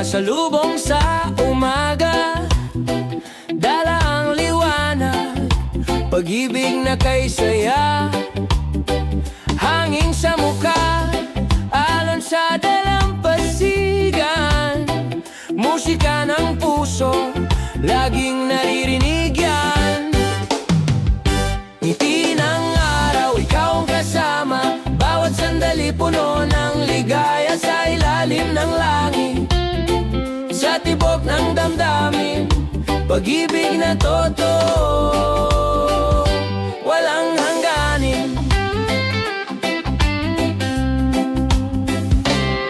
pasalubong sa umaga, dala ang liwanag, pag-ibig na kay saya. Hangin sa mukha, alon sa dalampasigan, musika ng puso, laging naririnig yan. Ngiti ng araw, ikaw ang kasama, bawat sandali puno ng ligaya sa ilalim ng langit, sa tibok ng damdamin, pag-ibig na totoo, walang hangganin.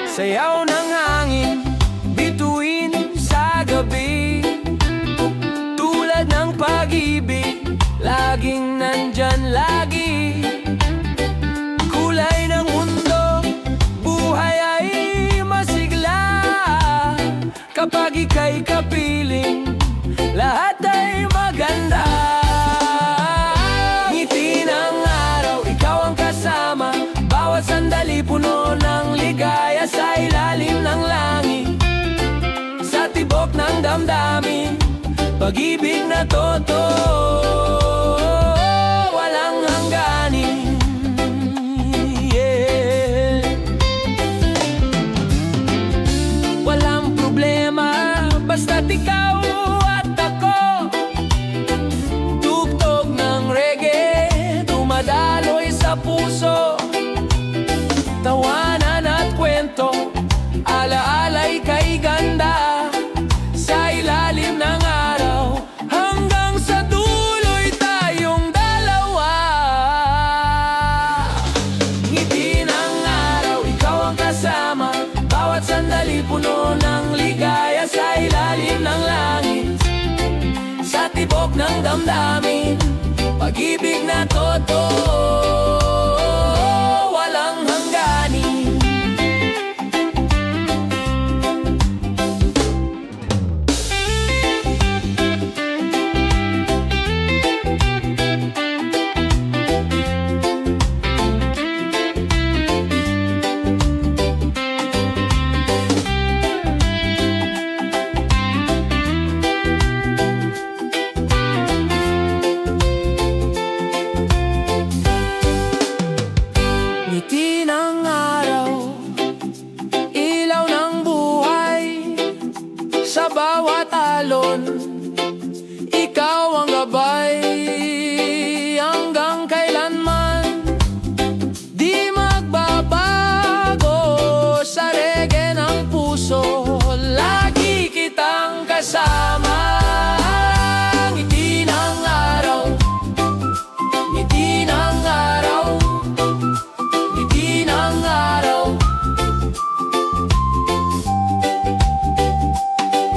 Sayaw ng hangin, bituin sa gabi, tulad ng pag-ibig, laging nandyan lagi. Kulay ng mundo, buhay ay masigla, kapag ika'y kapiling, lahat ay maganda. Ngiti ng araw, ikaw ang kasama, bawat sandali puno ng ligaya sa ilalim ng langit, sa tibok ng damdamin, pag-ibig na totoo, walang hangganin. Yeah. Walang problema, basta't ikaw at ako, tugtog ng reggae, dumadaloy sa puso, tawanan at kwento, alaalay kay ganda, sa ilalim ng araw, hanggang sa dulo'y tayong dalawa. Ngiti ng araw, ikaw ang kasama, bawat sandali puno ng ligaya sa ilalim ng langit, sa tibok ng damdamin, pag-ibig na totoo, walang hangganin. Ngiti ng araw, ilaw ng buhay, sa bawat alon, ikaw ang gabay, hanggang kailanman di magbabago, sa reggae ng puso, lagi kitang kasama. Ngiti ng araw, ngiti ng araw, ngiti ng araw,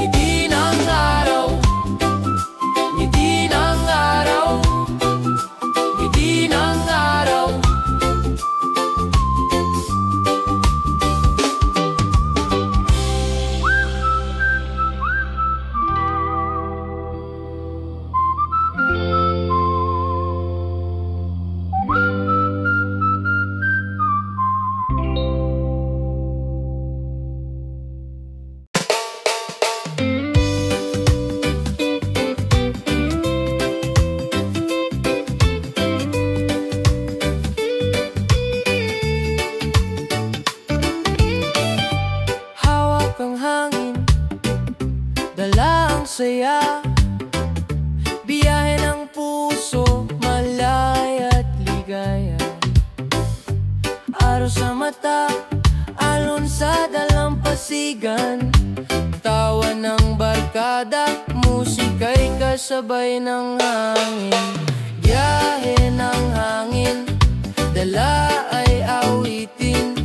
ngiti ng araw, ngiti ng araw, ngiti ng araw. Hawak ang hangin, dala ang saya, biyahe ng puso, malaya at ligaya. Araw sa mata, alon sa dalampasigan, tawa ng barkada, musika'y kasabay ng hangin. Biyahe ng hangin, dala ay awitin,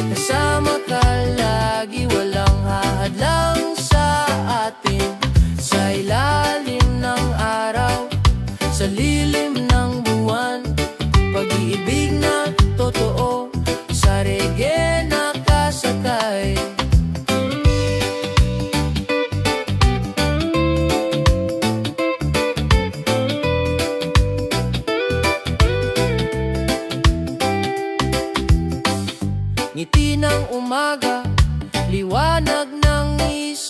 kasama ka lagi, walang hahadlang sa atin. Sa ilalim ng araw, sa lilim ng buwan, pag-iibig na totoo, sa reggae nakasakay. Ngiti ng umaga, liwanag ng isla,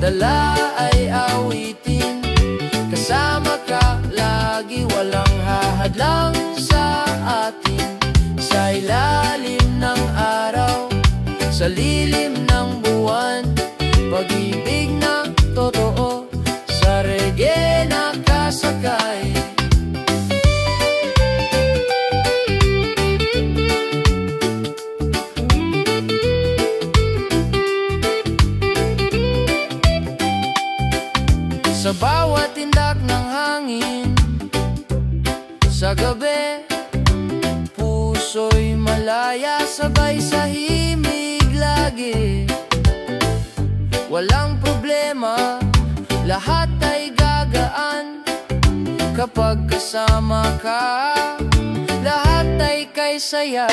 dala ay awitin. Kasama ka lagi, walang hahadlang sa atin. Sa ilalim ng araw, sa lilim ng buwan, pag-ibig na totoo, sa reggae nakasakay. Sa bawat tindak ng hangin, sa gabi, puso'y malaya, sabay sa himig lagi. Walang problema, lahat ay gagaan. Kapag kasama ka, lahat ay kay saya.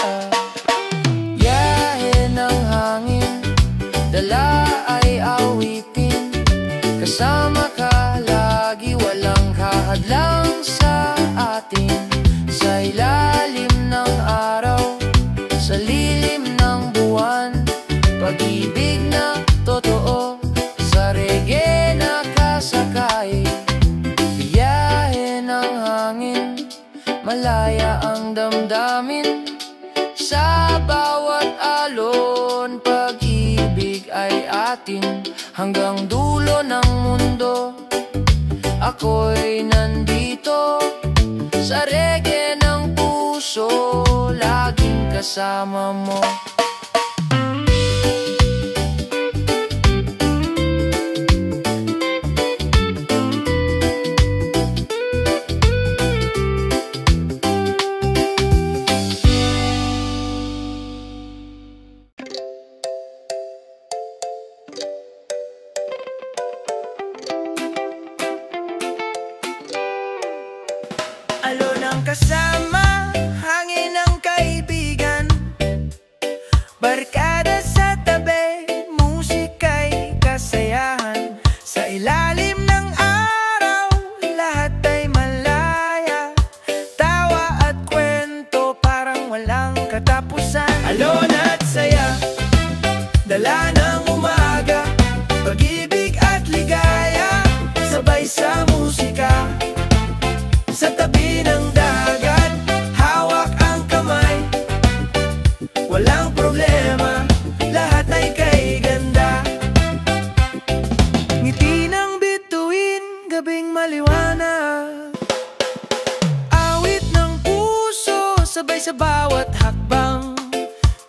Yahe ng hangin, dala ay awitin. Kasama ka lagi, walang kahadlang sa atin. Sa ilalim ng araw, sa lilim ng buwan, pag-ibig na totoo, sa reggae nakasakay. Biyahe ng hangin, malaya ang damdamin. Sa bawat alon, pag-ibig ay atin. Hanggang dulo ng mundo, ako'y nandito. Sa reggae ng puso, laging kasama mo. Alon ang kasama, hangin ang kaibigan, barkada sa tabi, musika'y kasayahan. Sa ilalim ng araw, lahat ay malaya, tawa at kwento parang walang katapusan. Alon at saya, dala ng umaga, pag-ibig at ligaya, sabay sa musika. Sa tabi ng dagat, hawak ang kamay, walang problema, lahat ay kay ganda. Ngiti ng bituin, gabing maliwanag, awit ng puso, sabay sa bawat hakbang.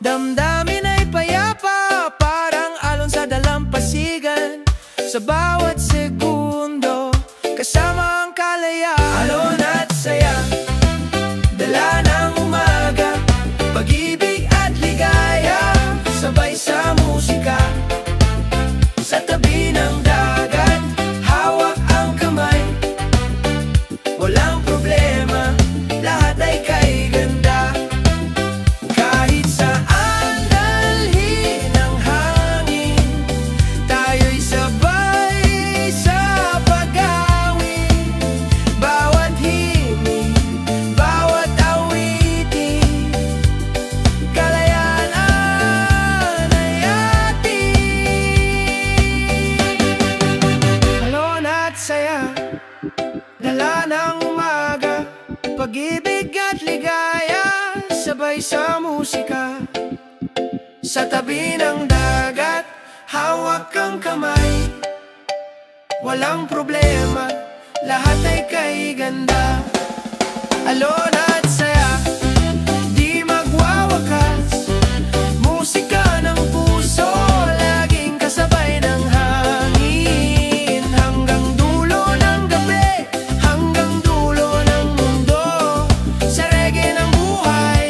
Damdamin ay payapa, parang alon sa dalampasigan. Sa bawat segundo, kasama ang kalayaan. Alon at saya, dala ng umaga, pag-ibig at ligaya, sabay sa musika. Sa tabi ng dagat, hawak ang kamay, walang problema, lahat ay kay ganda. Kahit saan dalhin ng hangin, tayo'y sabay sa pag-awit. Bawat himig, bawat awitin, kalayaan ay atin. Alon at saya, dala ng umaga, pag-ibig at ligaya, sabay sa musika. Sa tabi ng dagat, hawak ang kamay, walang problema, lahat ay kay ganda. Alon at saya, di magwawakas, musika ng puso, laging kasabay ng hangin. Hanggang dulo ng gabi, hanggang dulo ng mundo, sa reggae ng buhay,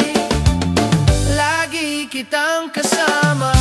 lagi kitang kasama.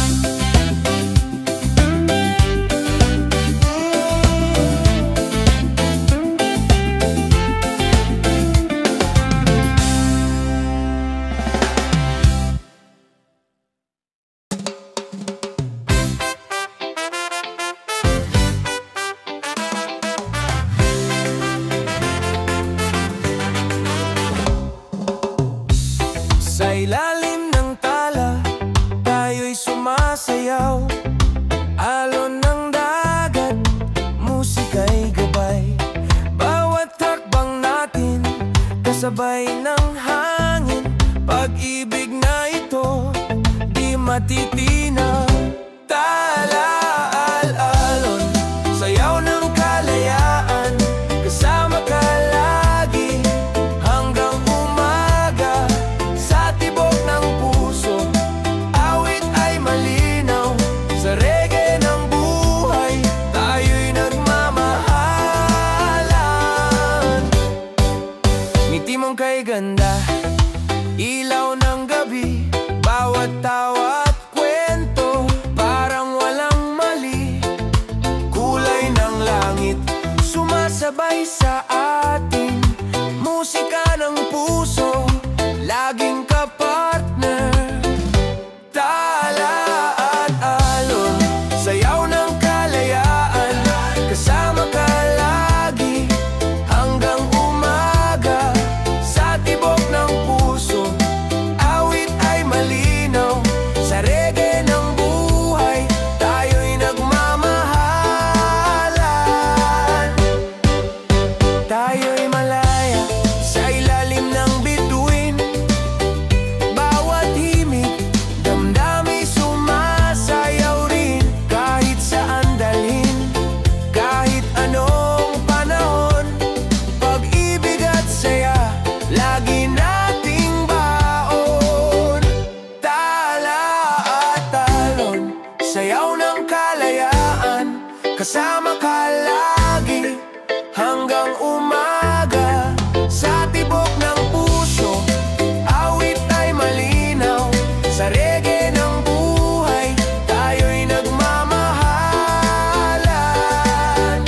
sabay sa atin. Musika ng puso, laging kapartner. Tala at alon, sayaw ng kalayaan. Kasama ka lagi hanggang umaga. Sa tibok ng puso, awit ay malinaw. Sa reggae ng buhay, tayo'y nagmamahalan. Tayo'y malaya sa ilalim ng bituin. Bawat himig, damdami sumasayaw rin. Kahit saan dalhin, kahit anong panahon, pag-ibig at saya, lagi nating baon. Tala at talon, sayaw ng kalayaan. Kasama ka lagi hanggang umaga. Sa tibok ng puso, awit ay malinaw. Sa reggae ng buhay, tayo'y nagmamahalan.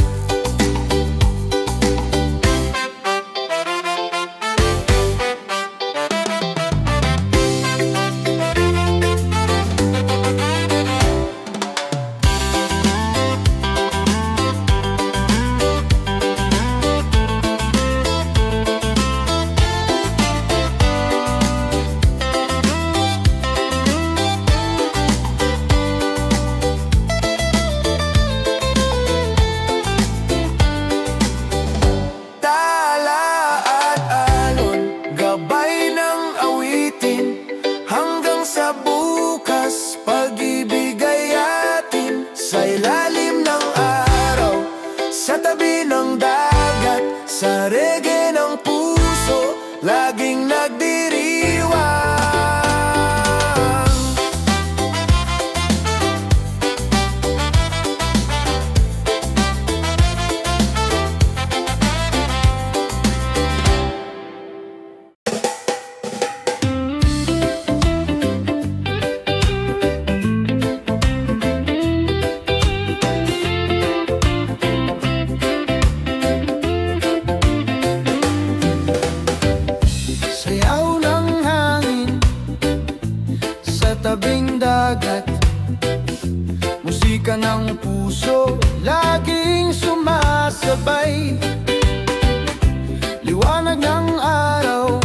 Tala at alon, gabay ng awitin. Hanggang sa bukas, pag-ibig ay atin. Sa ilalim ng araw, sa tabi ng dagat, sa reggae ng puso, laging nagdiriwang. Sayaw ng hangin sa tabing dagat. Musika ng puso, laging sumasabay. Liwanag ng araw,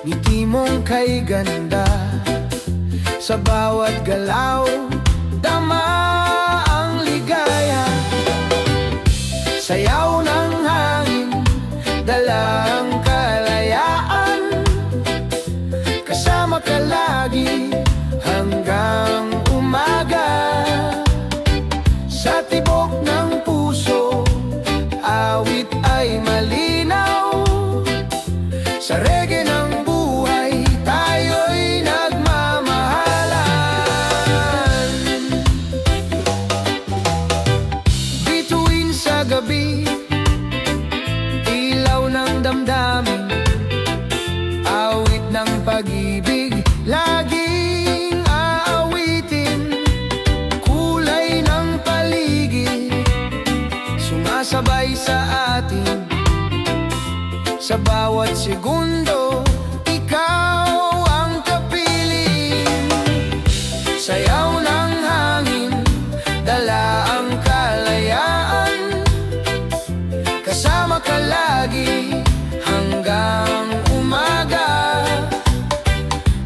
ngiti mong kay ganda. Sa bawat galaw, dama ang ligaya. Sayaw ng hangin, dala ang kalayaan. Kasama ka lagi hanggang umaga. Sa tibok ng puso, awit ay malinaw. Sa reggae ng buhay, tayo'y nagmamahalan. Bituin sa gabi, ilaw ng damdamin. Awit ng pag-ibig, laging aawitin. Kulay ng paligid, sumasabay sa atin. Sa bawat segundo, ikaw ang kapiling. Sayaw ng hangin, dala ang kalayaan. Kasama ka lagi hanggang umaga.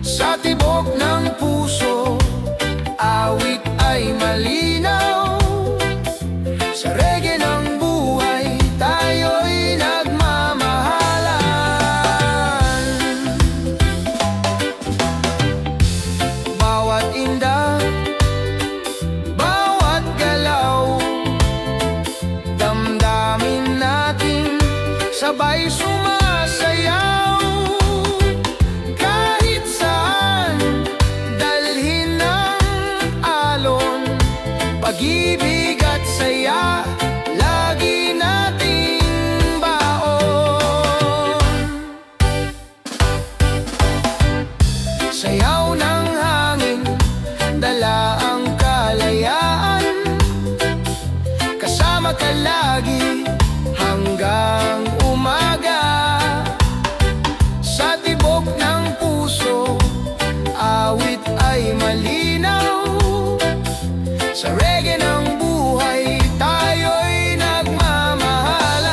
Sa tibok ng puso, awit ay malinaw. Sa reggae ng buhay, tayo'y nagmamahalan. Bawat indah, bawat galaw, damdamin natin, sabay sumasayaw. Kahit saan dalhin ng alon, pag-ibig at saya, lagi nating baon. Sayaw ng hangin, dala ang kalayaan. Kasama ka lagi hanggang reggae ng buhay, tayo'y nagmamahalan.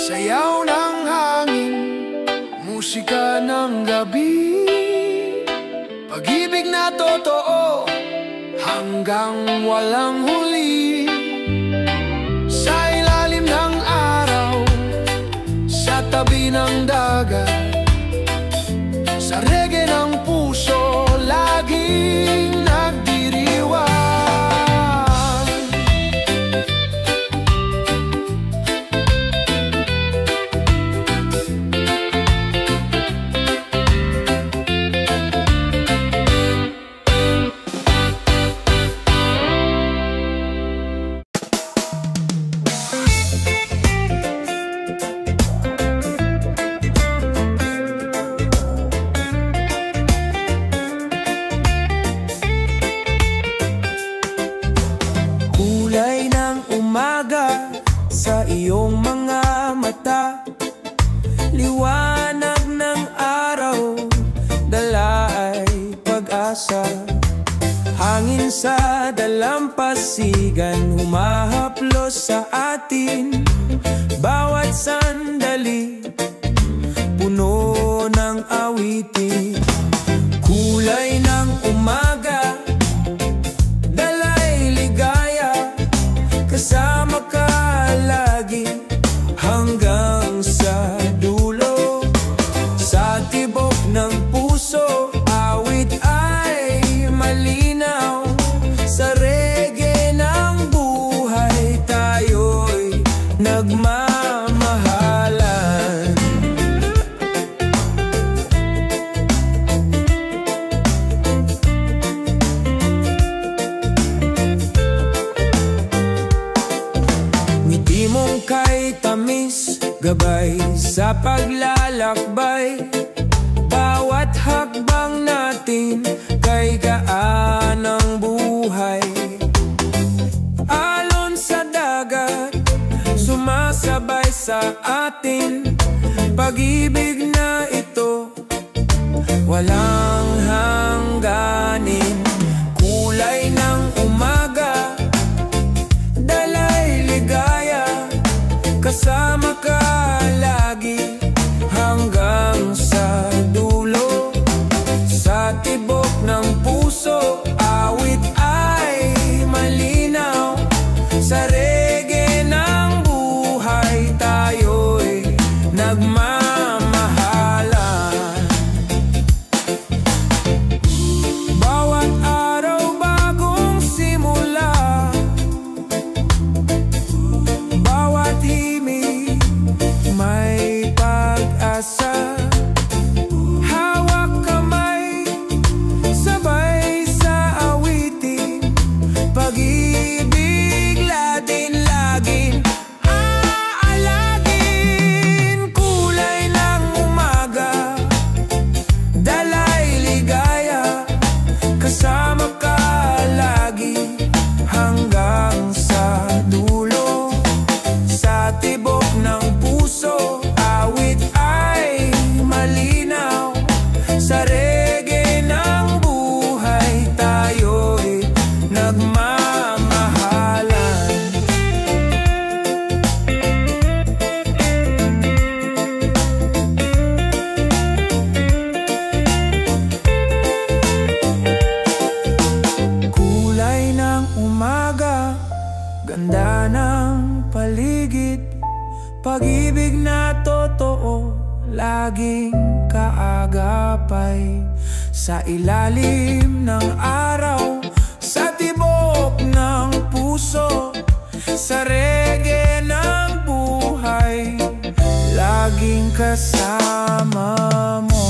Sayaw ng hangin, musika ng gabi, pag-ibig na totoo hanggang walang huli. Sa ilalim ng araw, sa tabi ng dagat, sa reggae ng puso laging nagdiriwang. Kulay ng umaga sa iyong mga mata, liwanag ng araw, dala ay pag-asa. Hangin sa dalampasigan, humahaplos sa atin. Bawat sandali, puno ng awitin. Kulay ng umaga, dalay ligaya, kasama ka lagi hanggang sa dulo. Sa tibok ng puso, awit ay malinaw. Sa reggae ng buhay, tayo'y nagmamahalan. Ngiti mong kay tamis, gabay sa paglalakbay. Bawat hakbang natin kay gaan ng buhay. Alon sa dagat, sumasabay sa atin. Pag-ibig na ito, walang hangganin. Kulay ng umaga, dalay ligaya, kasama ka lagi hanggang sa dulo. Sa tibok ng puso, awit ay malinaw. Sa reggae ng buhay, tayo'y nagmamahalan. Bawat araw bagong simula, bawat himig may pag-asa. Hawak kamay, sabay sa awitin. Pag-ibig natin laging aalagin. Kulay ng umaga, dalay ligaya, kasama ka lagi hanggang sa dulo. Sa tibok ng puso, awit ay malinaw. Sa reggae ng buhay, tayo'y nagmamahalan. Kulay ng umaga, ganda ng paligid. Pag-ibig na totoo, laging kaagapay. Sa ilalim ng araw, sa tibok ng puso, sa reggae ng buhay, laging kasama mo.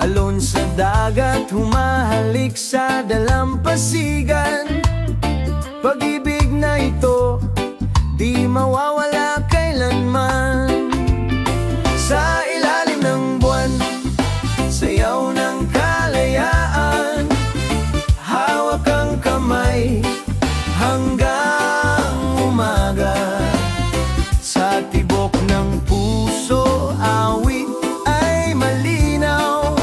Alon sa dagat, humahalik sa dalampasigan. Pag-ibig na ito, di mawawala kailanman. Sa ilalim ng buwan, sayaw ng kalayaan. Hawak ang kamay hanggang umaga. Sa tibok ng puso, awit ay malinaw.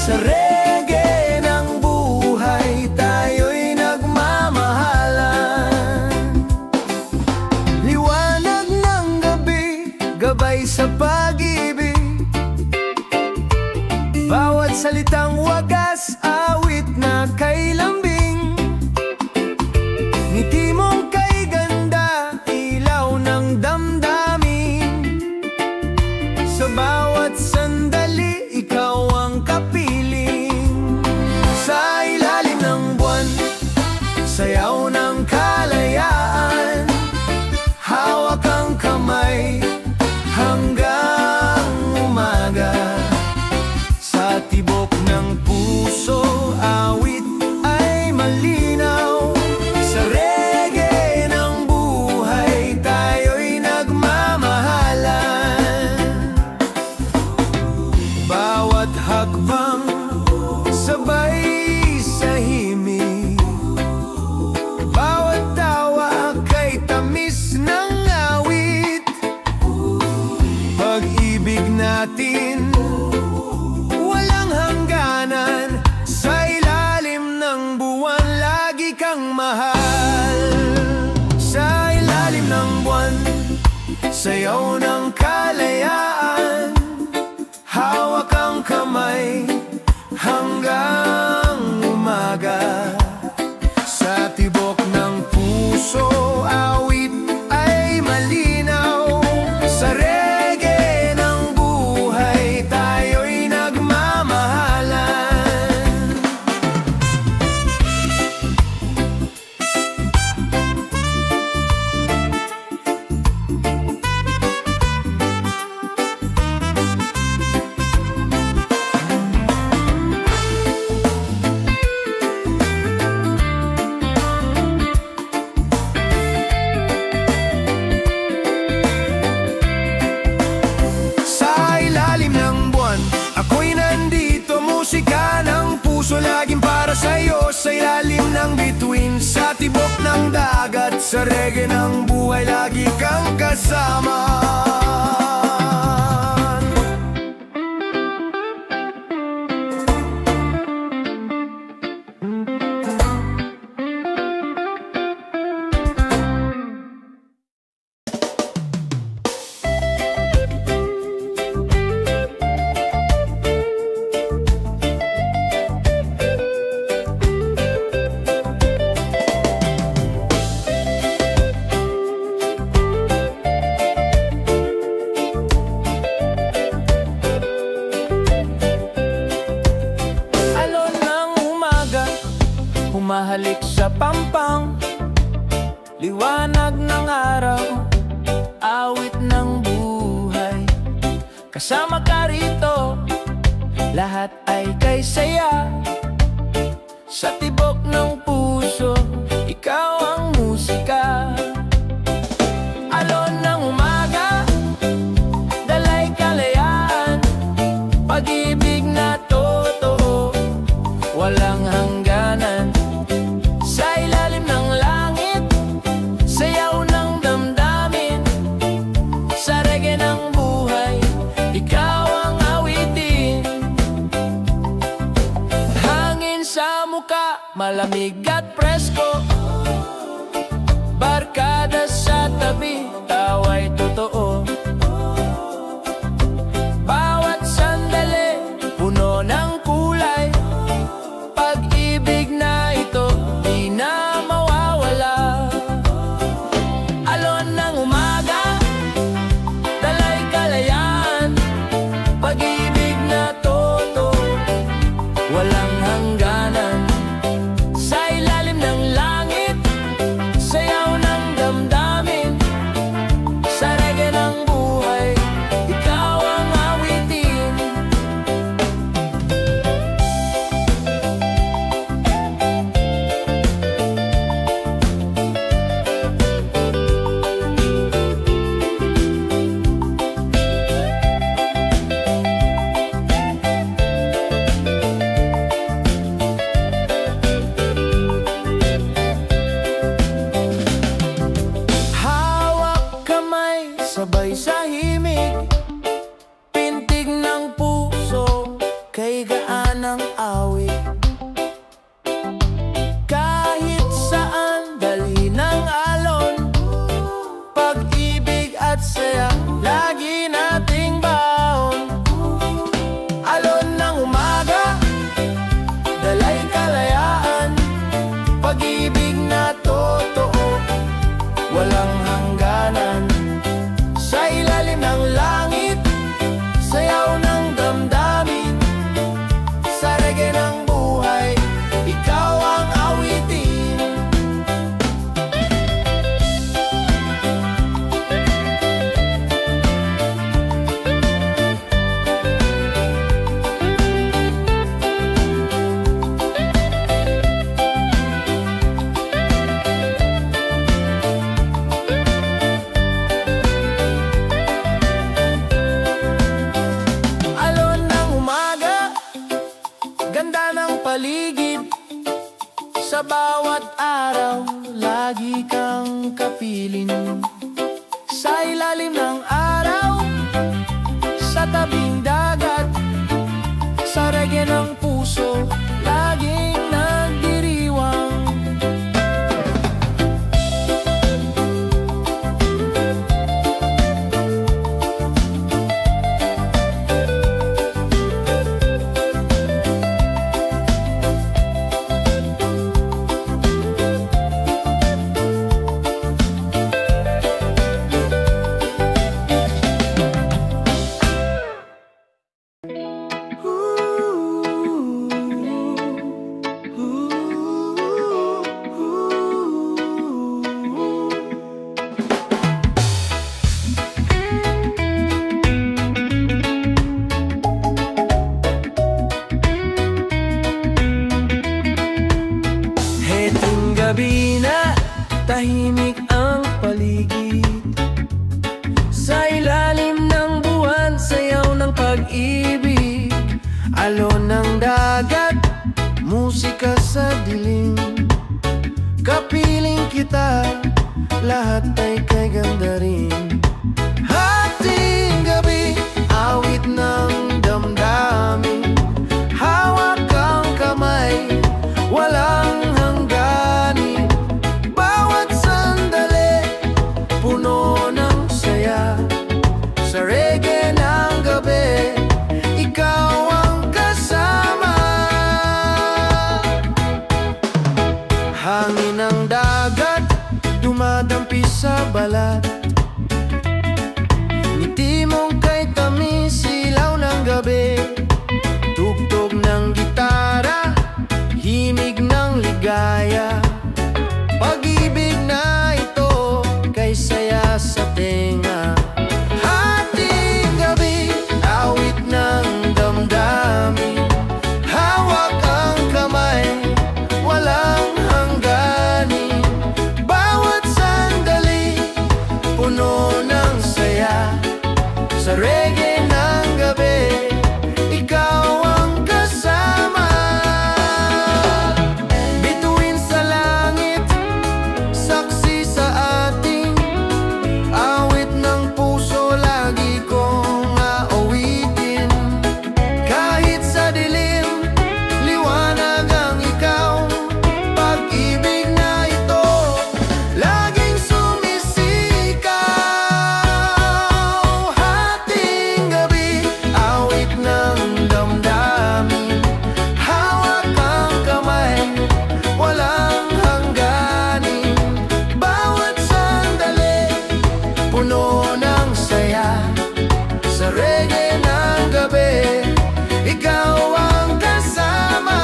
Sa reggae ng buhay, tayo'y nagmamahalan. Liwanag ng gabi, gabay sa pag-ibig. Bawat salitang wagas, awit na kay lambing. Ngiti mong kay ganda, ilaw ng damdamin. Sa bawat sandali, ikaw ang kapiling. Sa ilalim ng buwan, sayaw ng kalayaan. Hawak ang kamay hanggang umaga. Sa tibok ng puso, awit ay malinaw. Sa reggae ng buhay, tayo'y nagmamahalan. Bawat hakbang, sabay sa himig. Bawat tawa kay tamis ng awit. Pag-ibig natin walang hangganan. Sa ilalim ng buwan, lagi kang mahal. Sa ilalim ng buwan, sayaw ng kalayaan. Hawak ang kamay hanggang umaga. Sa tibok ng puso, awit ay malinaw. Sa reggae ng buhay, tayo'y nagmamahalan. Sa ilalim ng buwan, ako'y nandito. Musika ng puso, laging para sa'yo. Sa ilalim ng bituin, sa tibok ng dagat. Sa reggae ng buhay, lagi kang kasama. Alon ng umaga, humahalik sa pampang. Liwanag ng araw, awit ng buhay. Kasama ka rito, lahat ay kay saya. Sa tibok ng puso, ikaw ang musika. Alon ng umaga, dalay kalayaan. Pag-ibig na totoo, walang hangganan. Sa ilalim ng langit, sayaw ng damdamin. Sa reggae ng buhay, ikaw ang awitin. Hangin sa muka, malamig at presko. Barkada sa tabi, tawa'y totoo. Bawat sandali, puno ng kulay. Pag-ibig na ito, di na mawawala. Alon ng umaga, dalay kalayaan. Pag-ibig na totoo, walang hangganan. Sa ilalim ng langit, sayaw ng damdamin. Sa reggae ng buhay, ikaw ang awitin. Sa bawat araw, lagi kang kapiling. Sa ilalim ng araw, sa tabing dagat, sa reggae ng puso, laging nagdiriwang. Gabi na, tahimik ang paligid. Sa ilalim ng buwan, sayaw ng pag-ibig. Alon ng dagat, musika sa dilim. Kapiling kita, lahat ay kay ganda rin. Hating gabi, awit ng damdamin. Hawak ang kamay, walang sa reggae ng gabi, ikaw ang kasama. Hangin ng dagat, dumadampi sa balat. Ngiti mong kay tamis, ilaw ng gabi. Tugtog ng gitara, himig ng ligaya. Pag-ibig na ito, kay saya sa tenga. Hawak ang kamay, walang hangganin. Bawat sandali, puno ng saya. Sa reggae ng gabi, ikaw ang kasama. Bituin sa langit, saksi sa ating awit ng puso, lagi kong aawitin. Kahit sa dilim, liwanag ang ikaw. Pag-ibig na ito, laging sumisigaw. Hating gabi, awit ng damdamin. Hawak ang kamay, walang hangganin. Bawat sandali, puno ng saya. Sa reggae ng gabi, ikaw ang kasama.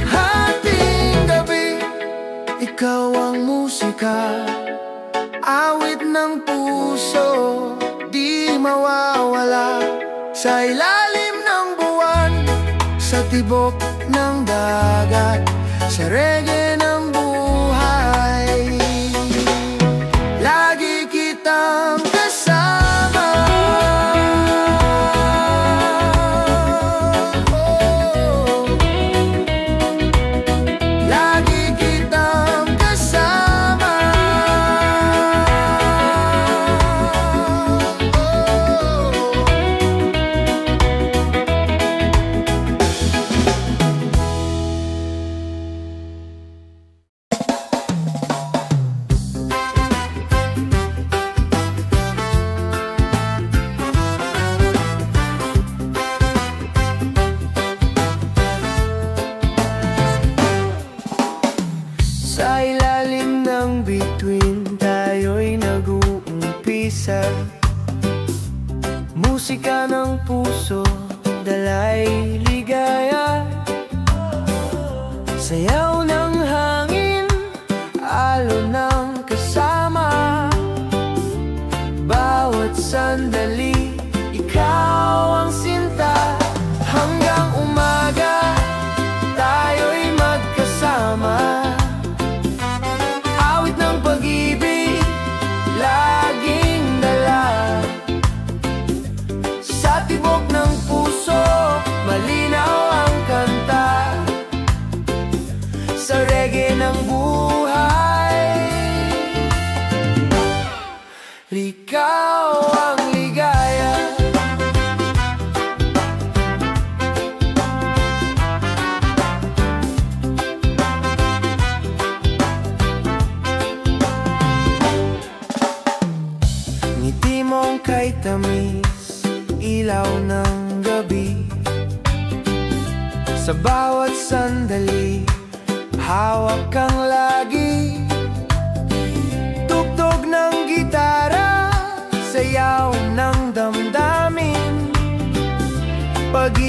Hating gabi, ikaw ang musika. Awit ng puso, di mawawala. Sa ilalim ng buwan, sa tibok ng dagat, sa reggae ng buhay, lagi kitang kasama. Lagi kitang kasama. Sa ilalim ng bituin, tayo'y nag-uumpisa. Musika ng puso, dalay ligaya. Sayaw ng hangin, alon ng kasama. Bawat sandali, ikaw ang Ikaw ang ligaya. Ngiti mong kay tamis, ilaw ng gabi. Sa bawat sandali, hawak kang lagi. Tugtog ng gitara, sayaw ng damdamin. Pag